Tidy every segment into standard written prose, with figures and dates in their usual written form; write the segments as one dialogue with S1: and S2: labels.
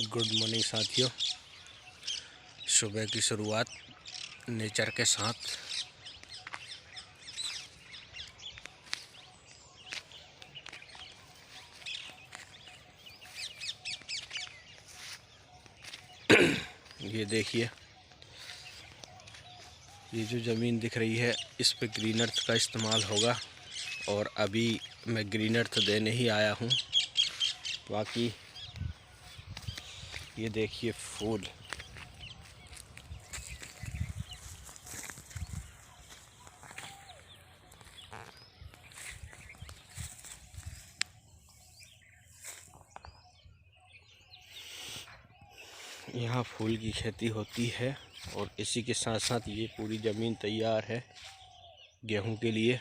S1: Good morning साथियों। सुबह की शुरुआत नेचर के साथ। ये देखिए, ये जो ज़मीन दिख रही है इस पे ग्रीन अर्थ का इस्तेमाल होगा और अभी मैं ग्रीन अर्थ देने ही आया हूँ। बाकी ये देखिए फूल, यहाँ फूल की खेती होती है और इसी के साथ साथ ये पूरी ज़मीन तैयार है गेहूं के लिए।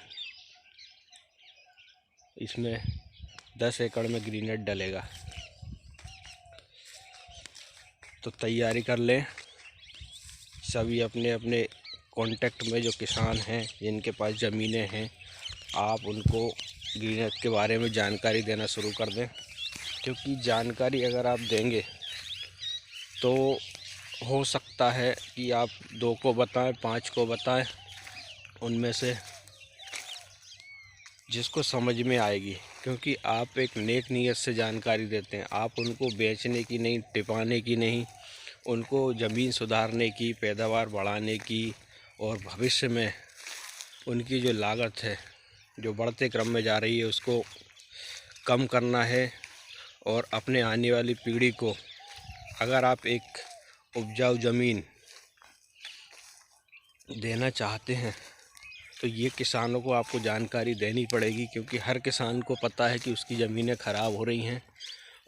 S1: इसमें 10 एकड़ में ग्रीन अर्थ डलेगा, तो तैयारी कर लें सभी। अपने अपने कांटेक्ट में जो किसान हैं, जिनके पास ज़मीनें हैं, आप उनको ग्रीन अर्थ के बारे में जानकारी देना शुरू कर दें, क्योंकि जानकारी अगर आप देंगे तो हो सकता है कि आप 2 को बताएं, 5 को बताएं, उनमें से जिसको समझ में आएगी, क्योंकि आप एक नेक नीयत से जानकारी देते हैं। आप उनको बेचने की नहीं, टिपाने की नहीं, उनको ज़मीन सुधारने की, पैदावार बढ़ाने की और भविष्य में उनकी जो लागत है जो बढ़ते क्रम में जा रही है उसको कम करना है। और अपने आने वाली पीढ़ी को अगर आप एक उपजाऊ ज़मीन देना चाहते हैं तो ये किसानों को आपको जानकारी देनी पड़ेगी, क्योंकि हर किसान को पता है कि उसकी ज़मीनें ख़राब हो रही हैं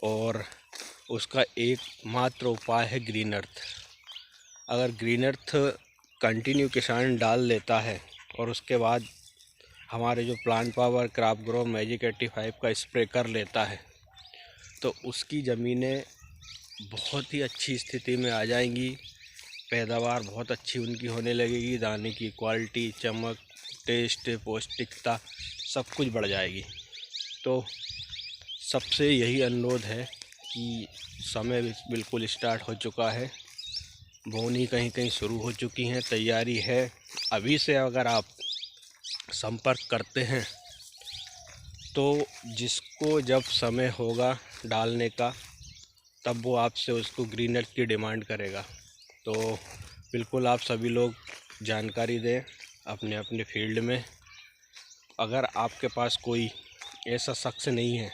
S1: और उसका एकमात्र उपाय है ग्रीन अर्थ। अगर ग्रीन अर्थ कंटिन्यू किसान डाल लेता है और उसके बाद हमारे जो plant power, crop grow, magic 85 का स्प्रे कर लेता है तो उसकी ज़मीनें बहुत ही अच्छी स्थिति में आ जाएंगी। पैदावार बहुत अच्छी उनकी होने लगेगी, दाने की क्वालिटी, चमक, टेस्ट, पौष्टिकता सब कुछ बढ़ जाएगी। तो सबसे यही अनुरोध है कि समय बिल्कुल स्टार्ट हो चुका है, बोनी कहीं कहीं शुरू हो चुकी हैं, तैयारी है। अभी से अगर आप संपर्क करते हैं तो जिसको जब समय होगा डालने का तब वो आपसे उसको ग्रीन अर्थ की डिमांड करेगा। तो बिल्कुल आप सभी लोग जानकारी दें अपने अपने फील्ड में। अगर आपके पास कोई ऐसा शख्स नहीं है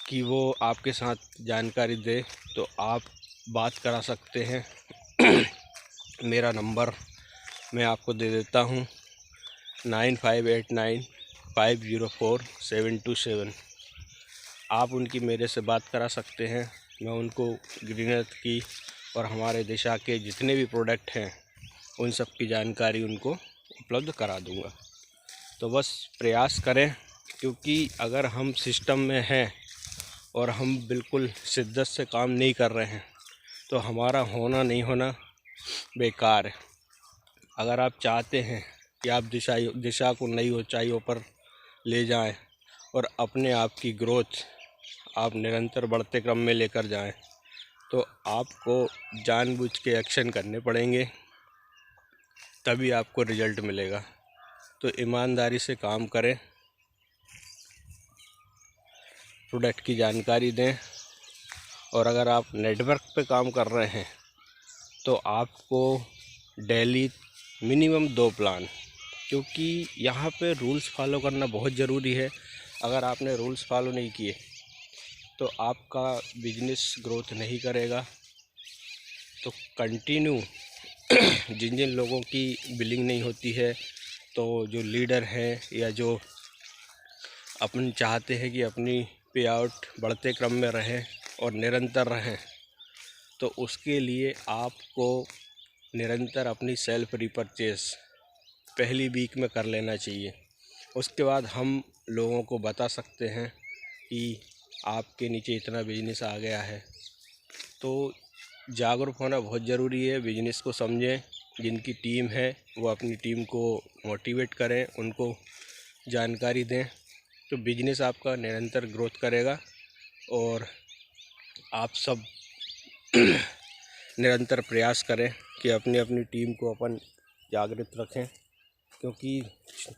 S1: कि वो आपके साथ जानकारी दे तो आप बात करा सकते हैं। मेरा नंबर मैं आपको दे देता हूँ, 9589504727। आप उनकी मेरे से बात करा सकते हैं। मैं उनको ग्रीन अर्थ की और हमारे दिशा के जितने भी प्रोडक्ट हैं उन सब की जानकारी उनको उपलब्ध करा दूंगा। तो बस प्रयास करें, क्योंकि अगर हम सिस्टम में हैं और हम बिल्कुल शिद्दत से काम नहीं कर रहे हैं तो हमारा होना नहीं होना बेकार है। अगर आप चाहते हैं कि आप दिशा को नई ऊंचाइयों पर ले जाएं और अपने आप की ग्रोथ आप निरंतर बढ़ते क्रम में लेकर जाएं, तो आपको जानबूझ के एक्शन करने पड़ेंगे, तभी आपको रिजल्ट मिलेगा। तो ईमानदारी से काम करें, प्रोडक्ट की जानकारी दें। और अगर आप नेटवर्क पे काम कर रहे हैं तो आपको डेली मिनिमम 2 प्लान, क्योंकि यहाँ पे रूल्स फॉलो करना बहुत ज़रूरी है। अगर आपने रूल्स फॉलो नहीं किए तो आपका बिजनेस ग्रोथ नहीं करेगा। तो कंटिन्यू जिन जिन लोगों की बिलिंग नहीं होती है, तो जो लीडर हैं या जो अपन चाहते हैं कि अपनी पे आउट बढ़ते क्रम में रहें और निरंतर रहें, तो उसके लिए आपको निरंतर अपनी सेल्फ रिपर्चेस पहली वीक में कर लेना चाहिए। उसके बाद हम लोगों को बता सकते हैं कि आपके नीचे इतना बिजनेस आ गया है। तो जागरूक होना बहुत ज़रूरी है। बिजनेस को समझें, जिनकी टीम है वो अपनी टीम को मोटिवेट करें, उनको जानकारी दें, तो बिजनेस आपका निरंतर ग्रोथ करेगा और आप सब निरंतर प्रयास करें कि अपनी अपनी टीम को अपन जागृत रखें, क्योंकि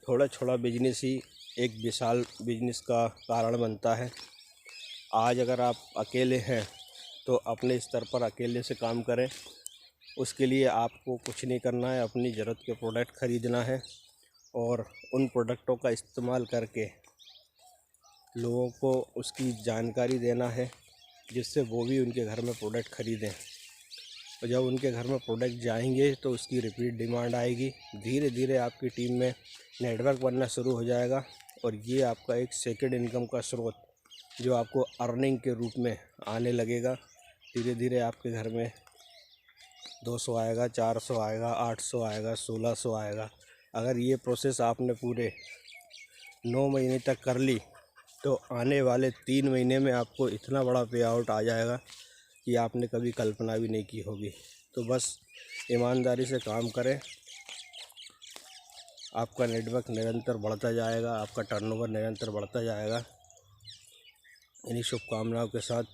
S1: थोड़ा छोटा बिजनेस ही एक विशाल बिजनेस का कारण बनता है। आज अगर आप अकेले हैं तो अपने स्तर पर अकेले से काम करें। उसके लिए आपको कुछ नहीं करना है, अपनी ज़रूरत के प्रोडक्ट ख़रीदना है और उन प्रोडक्टों का इस्तेमाल करके लोगों को उसकी जानकारी देना है, जिससे वो भी उनके घर में प्रोडक्ट ख़रीदें। और जब उनके घर में प्रोडक्ट जाएंगे तो उसकी रिपीट डिमांड आएगी। धीरे धीरे आपकी टीम में नेटवर्क बनना शुरू हो जाएगा और ये आपका एक सेकंड इनकम का स्रोत जो आपको अर्निंग के रूप में आने लगेगा। धीरे धीरे आपके घर में 200 आएगा, 400 आएगा, 800 आएगा, 1600 आएगा। अगर ये प्रोसेस आपने पूरे 9 महीने तक कर ली तो आने वाले 3 महीने में आपको इतना बड़ा पे आउट आ जाएगा कि आपने कभी कल्पना भी नहीं की होगी। तो बस ईमानदारी से काम करें, आपका नेटवर्क निरंतर बढ़ता जाएगा, आपका टर्नओवर निरंतर बढ़ता जाएगा। इन्हीं शुभकामनाओं के साथ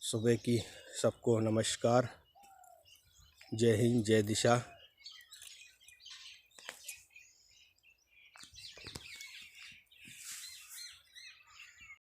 S1: सुबह की सबको नमस्कार। जय हिंद, जय दिशा।